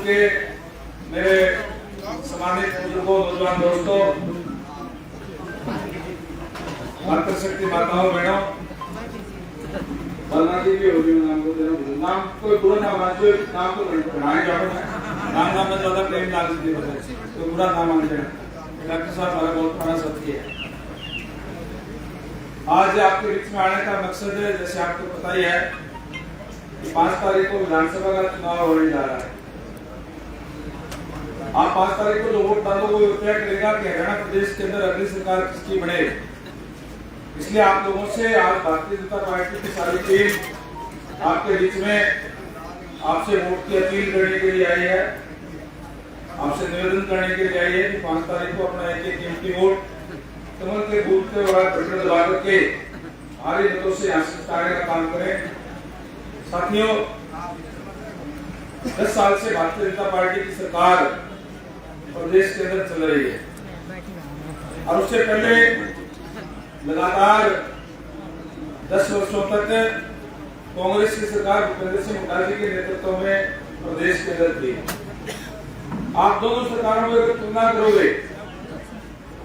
के मेरे सम्मानित बुजुर्गों, नौजवान दोस्तों, मातृशक्ति माताओं, बहनों, बलना जी भी होगी, नाम को देना, नाम कोई बुरा नाम आज नाम तो बनाए जाओ, नाम में ज्यादा प्रेम डाल दीजिए, तो बुरा नाम मान लेना। डॉक्टर साहब हमारा बहुत बड़ा सत्य है। आज आपके बीच में आने का मकसद है, जैसे आपको पता ही है कि 5 तारीख को विधानसभा का चुनाव होने जा रहा है। आप 5 तारीख को जो वोट डालोगे वो तय करेगा कि हरियाणा प्रदेश के अंदर अगली सरकार किसकी बने। इसलिए आप लोगों से आज भारतीय जनता पार्टी की सारी टीम आपके बीच में आपसे वोट की अपील करने के लिए आई है, आपसे निवेदन करने के लिए आई है कि 5 तारीख को अपना एक कीमती वोट कमल के बूथ के बटन दबा करके भारी मतों से यहाँ से जिताने का काम करें। साथियों, 10 साल से भारतीय जनता पार्टी की सरकार प्रदेश के अंदर चल रही है और उससे पहले लगातार 10 वर्षों तक कांग्रेस की सरकार भूपेंद्र सिंह हुड्डा जी के नेतृत्व में प्रदेश के अंदर थी। आप दोनों सरकारों में अगर तुलना करोगे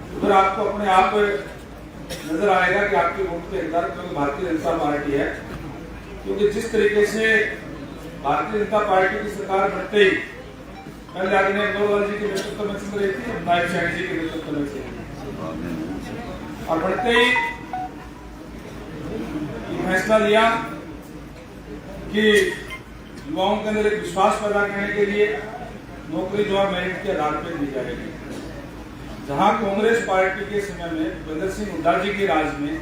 तो फिर आपको अपने आप नजर आएगा कि आपके वोट के अंदर भारतीय जनता पार्टी है, क्योंकि जिस तरीके से भारतीय जनता पार्टी की सरकार बनते ही पहले आदरणीय अग्रवाल जी के नेतृत्व में चल रही थी, नायब सैनी जी के नेतृत्व में थी, और बढ़ते ही फैसला लिया कि युवाओं के अंदर एक विश्वास पैदा करने के लिए नौकरी जो है मेरिट के आधार पर दी जाएगी। जहां कांग्रेस पार्टी के समय में भूपेंद्र सिंह हुड्डा जी के राज में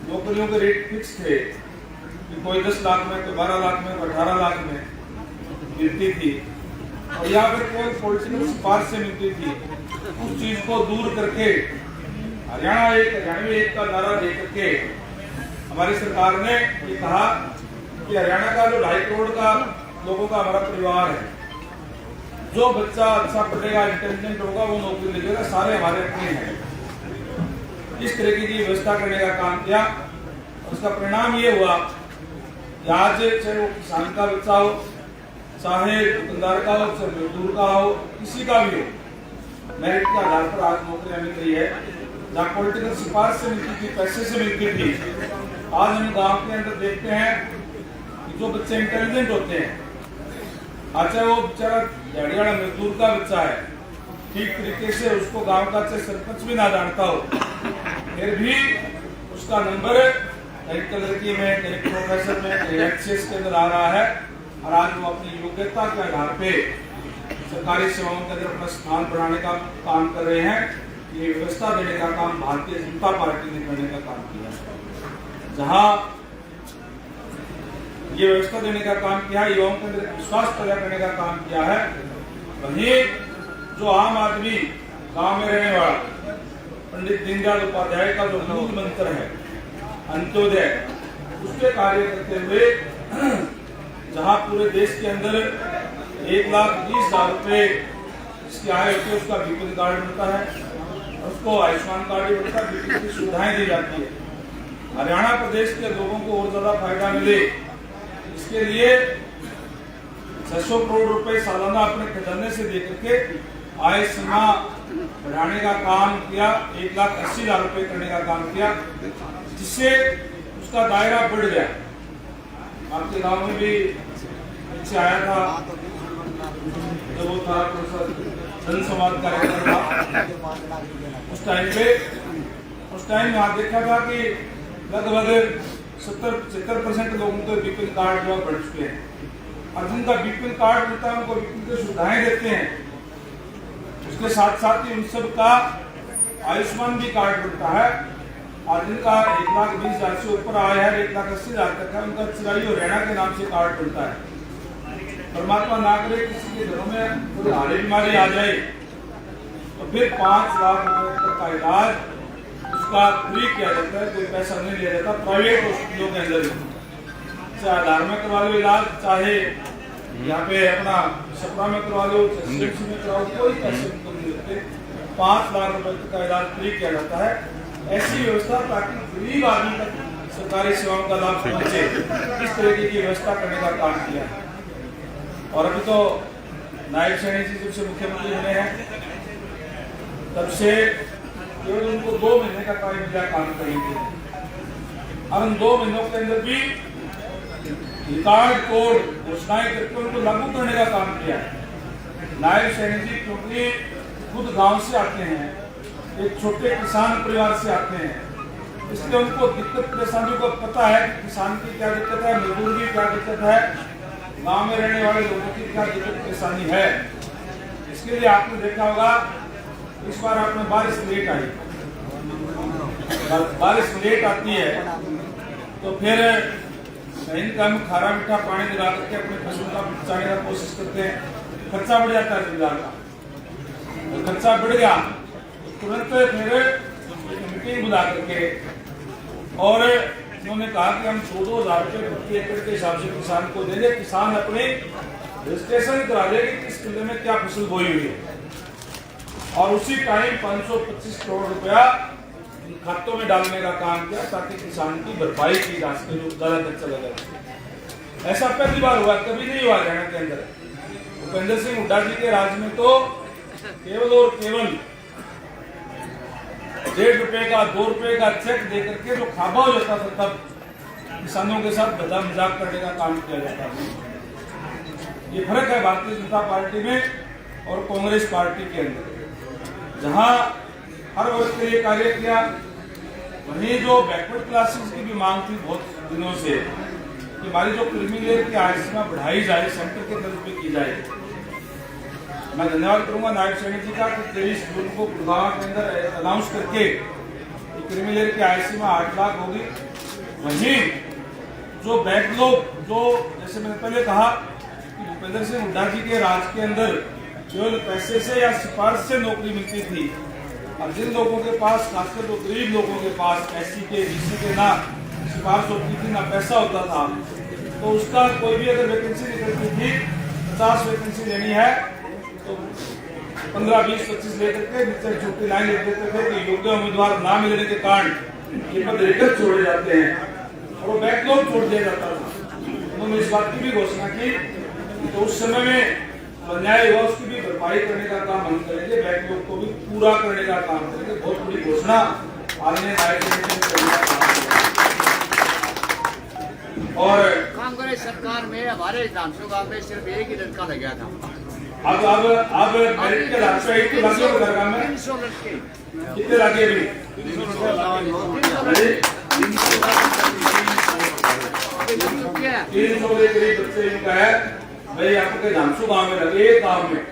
नौकरियों के रेट फिक्स थे कि कोई 10 लाख में, कोई 12 लाख में, कोई 18 लाख में मिलती थी और या फिर कोई पॉलिटिकल सिफारिश से मिलती थी। उस चीज को दूर करके हरियाणवी एक का नारा दे करके हमारी सरकार ने ये कहा कि हरियाणा का जो 2.5 करोड़ का लोगों का हमारा परिवार है, जो बच्चा अच्छा पढ़ेगा, इंटेलिजेंट होगा, वो नौकरी मिलेगा, सारे हमारे अपने हैं। इस तरीके की व्यवस्था करने का काम किया और उसका परिणाम ये हुआ कि आज चाहे वो किसान का बच्चा हो, चाहे दुकानदार का हो, चाहे मजदूर का हो, किसी का भी हो, मेरिट के आधार पर आज नौकरियां मिल रही है। जहाँ पॉलिटिकल सिफारिश से मिलती थी, पैसे से मिलती थी, आज हम गाँव के अंदर देखते हैं कि जो बच्चे इंटेलिजेंट होते हैं, अच्छा वो बेचारा दिहाड़ी वाला मजदूर का बच्चा है, ठीक तरीके से उसको गांव का चाहे सरपंच भी ना जानता हो, फिर भी उसका नंबर कहीं कलर्की में, कहीं प्रोफेसर में, कहीं एक्सेस के अंदर आ रहा है और आज वो अपनी योग्यता के आधार पे सरकारी सेवाओं के अंदर अपना स्थान बढ़ाने का काम कर रहे हैं। ये व्यवस्था देने का काम भारतीय जनता पार्टी ने करने का काम किया। जहाँ ये व्यवस्था देने का काम किया है, युवाओं के अंदर विश्वास पैदा करने का काम किया है, वहीं जो आम आदमी गांव में रहने वाला पंडित दीनदयाल उपाध्याय का जो मूल मंत्र है अंत्योदय, उसके कार्य करते हुए जहां पूरे देश के अंदर 1,20,000 रुपए जिसकी आय होती है उसका बीपीएल कार्ड बनता है, उसको आयुष्मान कार्ड भी बनता है, बीपीएल की सुविधाएं दी जाती है। हरियाणा प्रदेश के लोगों को और ज्यादा फायदा मिले इसके लिए 600 करोड़ रुपए सालाना अपने खजाने से देकर के आय सीमा बढ़ाने का काम किया, 1,80,000 रुपए करने का काम किया, जिससे उसका दायरा बढ़ गया। आपके गांव में भी पीछे आया था जब वो था जन संवाद कार्यक्रम था, उस टाइम यहाँ देखा था कि लगभग 70-75% लोगों के बीपीएल कार्ड जो बढ़ चुके हैं और जिनका बीपीएल कार्ड मिलता है उनको बीपीएल की सुविधाएं देते हैं। उसके साथ साथ ही उन सब का आयुष्मान भी कार्ड बनता है और जिनका 1,20,000 से ऊपर आया है, 1,80,000 तक है, उनका चिराई हरियाणा के नाम से कार्ड बनता है। परमात्मा ना करे किसी के घरों में कोई हारी बीमारी आ जाए तो फिर 5 लाख रुपए तक का इलाज उसका फ्री किया जाता है, कोई पैसा नहीं लिया जाता। प्राइवेट हॉस्पिटलों के अंदर चाहे आधार में करवा लो इलाज, चाहे यहाँ पे अपना सपना में करवा लो, सीएमसी में करवाओ, कोई पैसे उनको नहीं देते। 5 लाख रुपए तक का इलाज फ्री किया जाता है। ऐसी व्यवस्था ताकि गरीब आदमी तक सरकारी सेवाओं का लाभ पहुंचे, इस तरीके की व्यवस्था करने का काम किया। और अभी तो नायब सैनी जी जब से मुख्यमंत्री बने हैं तब से केवल उनको 2 महीने का टाइम मिला काम करने के लिए, और उन 2 महीनों के अंदर भी रिकॉर्ड तोड़ घोषणाएं करके उनको लागू करने का काम किया है। नायब सैनी जी क्योंकि खुद गांव से आते हैं, एक छोटे किसान परिवार से आते हैं, इसलिए उनको दिक्कत परेशानियों को पता है कि किसान की क्या दिक्कत है, मजदूर की क्या दिक्कत है, गांव में रहने वाले लोगों की क्या दिक्कत परेशानी है। इसके लिए आपने देखा होगा इस बार आपने बारिश लेट आई, बारिश लेट आती है तो फिर इनका हम खारा मीठा पानी दिला करके अपने फसल का बचाने का कोशिश करते हैं, खर्चा बढ़ जाता है जिम्मेदार का, तो खर्चा बढ़ गया तुरंत फिर मीटिंग बुला करके और उन्होंने कहा कि हम 2-2 हजार रुपये प्रति एकड़ के हिसाब से किसान को देंगे, किसान अपने रजिस्ट्रेशन करा दे कि किस किले में क्या फसल बोई हुई है, और उसी टाइम 525 करोड़ रुपया खातों में डालने का काम किया ताकि किसान की भरपाई की जा सके जो ज्यादा खर्चा लगा। ऐसा पहली बार हुआ, कभी नहीं हुआ हरियाणा के अंदर। भूपेंद्र सिंह हुड्डा जी के राज में तो केवल और केवल 1.5 रुपए का 2 रुपए का चेक दे करके जो खाबा हो जाता था तब किसानों के साथ बदा मजाक करने का काम किया जाता था। ये फर्क है भारतीय जनता पार्टी में और कांग्रेस पार्टी के अंदर। जहां हर वर्ग के लिए कार्य किया, वहीं जो बैकवर्ड क्लासेस की भी मांग थी बहुत दिनों से कि हमारी जो क्रीमी लेयर की आय सीमा बढ़ाई जाए, सेंटर के तर्ज पे की जाए। मैं धन्यवाद करूंगा नायब सैनी जी का कि 23 जून को गुड़गांव के अंदर अनाउंस करके क्रीमी लेयर की आय सीमा 8 लाख होगी। वहीं जो बैकलॉग, जो जैसे मैंने पहले कहा कि भूपेंद्र सिंह हुड्डा जी के राज के अंदर केवल पैसे से या सिफारिश से नौकरी मिलती थी, और जिन लोगों के पास, खासकर जो गरीब लोगों के पास SC के BC के ना सिफारिश होती थी ना पैसा होता था, तो उसका कोई भी अगर वैकेंसी निकलती थी 50 वैकेंसी लेनी है तो 15, 20, 25 लेकर के नीचे छोटी लाइन लिख देते थे कि योग्य उम्मीदवार ना मिलने के कारण ये पद रिक्त छोड़े जाते हैं और वो बैकलॉग छोड़ दिया जाता था। उन्होंने इस बात की भी घोषणा की तो उस समय में अन्याय हुआ उसकी भी भरपाई करने का काम हम करेंगे, बैकलॉग को भी पूरा करने का काम करेंगे। बहुत बड़ी घोषणा आदरणीय नायब सैनी जी और कांग्रेस सरकार में हमारे विधानसभा में सिर्फ एक ही लड़का लग गया था। अब मेरिट के लाभ से एक लगे उधर में 300 लड़के कितने लगे भी 300 के करीब बच्चे इनका है भाई, आपके धामसू गांव में लगे, एक गांव में।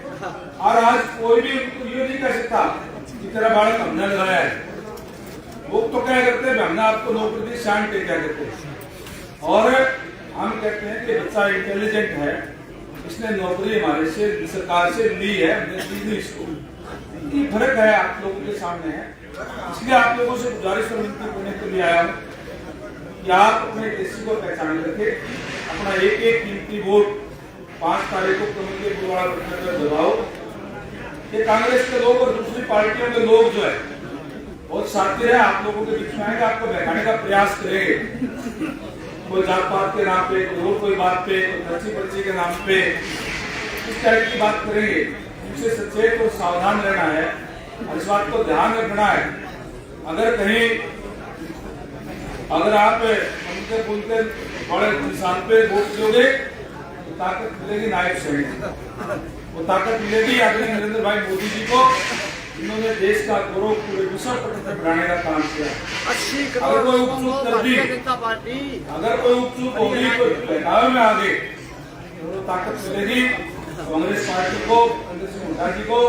और आज कोई भी उनको ये नहीं कह सकता कि तेरा बालक हमने लगाया है। वो तो क्या करते हैं, हमने आपको नौकरी दी, शान पे क्या करते हैं, और हम कहते हैं कि बच्चा इंटेलिजेंट है, इसने नौकरी हमारे से सरकार से ली है, हमने दी नहीं इसको। ये फर्क है आप लोगों के सामने है, इसलिए आप लोगों से गुजारिश और विनती करने के लिए आया हूँ कि आप अपने देशी को पहचान करके अपना एक एक कीमती वोट 5 तारीख को कमेटी के बुलावा दबाओ। ये कांग्रेस के लोग और दूसरी पार्टियों के लोग जो है बहुत शातिर है, आप लोगों के बीच में आएंगे, आपको बहकाने का प्रयास करेंगे, कोई जात पात के नाम पे, कोई बात पे, कोई पर्ची पर्ची के नाम पे इस टाइप की बात करेंगे। उनसे सचेत और सावधान रहना है और इस बात को ध्यान रखना है। अगर कहीं अगर आप उनके बोलते बड़े निशान पे वोट दोगे तो ताकत मिलेगी नायब सैनी, वो ताकत मिलेगी आदरणीय नरेंद्र भाई मोदी जी को, जिन्होंने देश का गौरव पूरे विश्व पटल पर बढ़ाने का काम किया। 80 करोड़ अगर कोई उपचुप कर दी, जनता पार्टी अगर कोई उपचुप होगी, कोई बहकावे में आ गए तो ताकत मिलेगी कांग्रेस पार्टी को, भूपेंद्र सिंह हुड्डा जी को,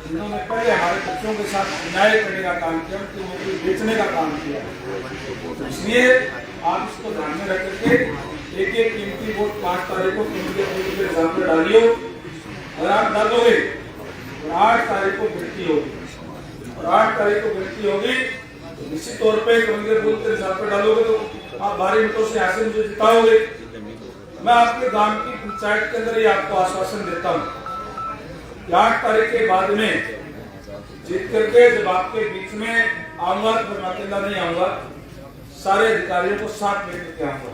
जिन्होंने पहले हमारे बच्चों के साथ अन्याय करने का काम किया, उनकी नौकरी बेचने का काम किया। इसलिए आप इसको ध्यान में रख करके एक एक कीमती वोट 5 तारीख को कमेटी के हिसाब में डालियो। अगर आप डालोगे तो 8 तारीख को गिनती होगी, और 8 तारीख को गिनती होगी तो निश्चित तौर पे कमेटी के हिसाब पर डालोगे तो आप भारी मतों से यहाँ से मुझे जिताओगे। मैं आपके गांव की पंचायत के अंदर ही आपको आश्वासन देता हूँ कि 8 तारीख के बाद में जीत करके जब आपके बीच में आऊंगा तो मैं अकेला नहीं आऊंगा, सारे अधिकारियों को साथ लेकर के आऊंगा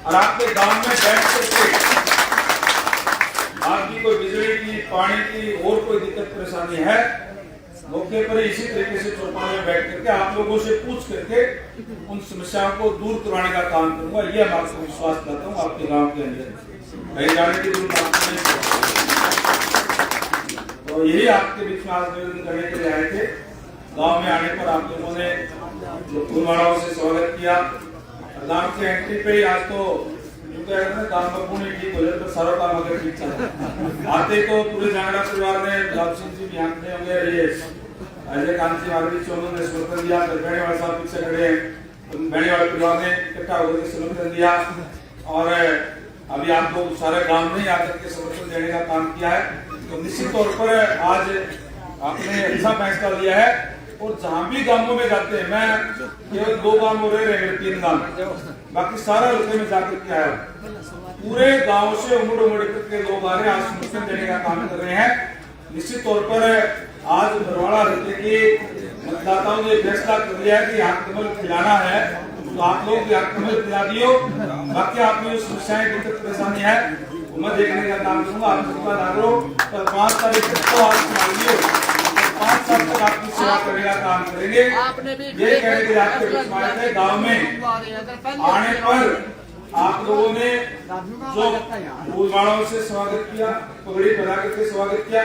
और आपके गांव में बैठ करके आपकी कोई बिजली की, पानी की और कोई दिक्कत परेशानी है, मौके पर इसी तरीके से चौपाल में बैठ करके आप लोगों से पूछ करके उन समस्याओं को दूर करवाने का काम करूंगा। ये मैं आपको विश्वास देता हूँ। आपके गांव के अंदर कहीं जाने की जरूरत आपको नहीं। तो यही आपके बीच में आज निवेदन करने के लिए आए थे। गांव में आने पर आप लोगों ने फूलमालाओं से स्वागत किया। गांव के एंट्री पे ही आज तो काम का पूर्ण ठीक हो जाए तो सारा काम अगर ठीक चला आते तो पूरे जांगड़ा परिवार ने लाभ सिंह जी यहाँ पे होंगे, ये अजय कांति मारवी चौधरी ने समर्थन दिया, बेणीवाल साहब पीछे खड़े हैं, बेणीवाल परिवार ने इकट्ठा होकर समर्थन दिया और अभी आप लोग सारे गांव में आकर के समर्थन देने का काम किया है। तो निश्चित तौर पर आज आपने अच्छा फैसला लिया है और जहां भी गांवों में जाते हैं, मैं केवल 2 गांव रह रहे हैं, 3 गांव, बाकी सारा हल्के में जाकर के आया, पूरे गांव से उमड़ करके लोग आ रहे हैं, आज समर्थन देने का काम कर रहे हैं। निश्चित तौर पर आज बरवाड़ा हल्के के मतदाताओं ने फैसला कर लिया है कि यहाँ कमल खिलाना है, तो आप लोग यहाँ कमल खिला दियो। बाकी आप में जो समस्याएं, दिक्कत परेशानी है वो मैं देखने का काम करूंगा। आप सबका नागरिक पर 5 तारीख को आप मान लियो, 5 साल तक आपकी सेवा करने का काम करेंगे। ये कहने के आपके विश्वास है। गाँव में आने पर आप लोगों ने जो फूलमालाओं से स्वागत किया, पगड़ी पहना करके स्वागत किया,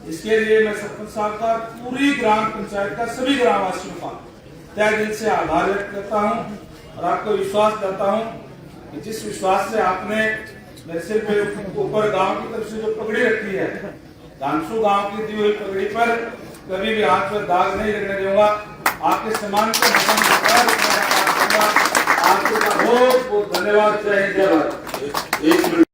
इसके लिए मैं सरपंच साहब का, पूरी ग्राम पंचायत का, सभी ग्रामवासियों का तहे दिल से आभार व्यक्त करता हूँ और आपको विश्वास देता हूँ कि जिस विश्वास से आपने मेरे सिर पे ऊपर गांव की तरफ से जो पगड़ी रखी है, धानसू गांव की दी हुई पगड़ी पर कभी भी हाथ पर दाग नहीं लगने दूंगा। आपके सम्मान को आपका बहुत बहुत धन्यवाद। जय हिंद, जय भारत।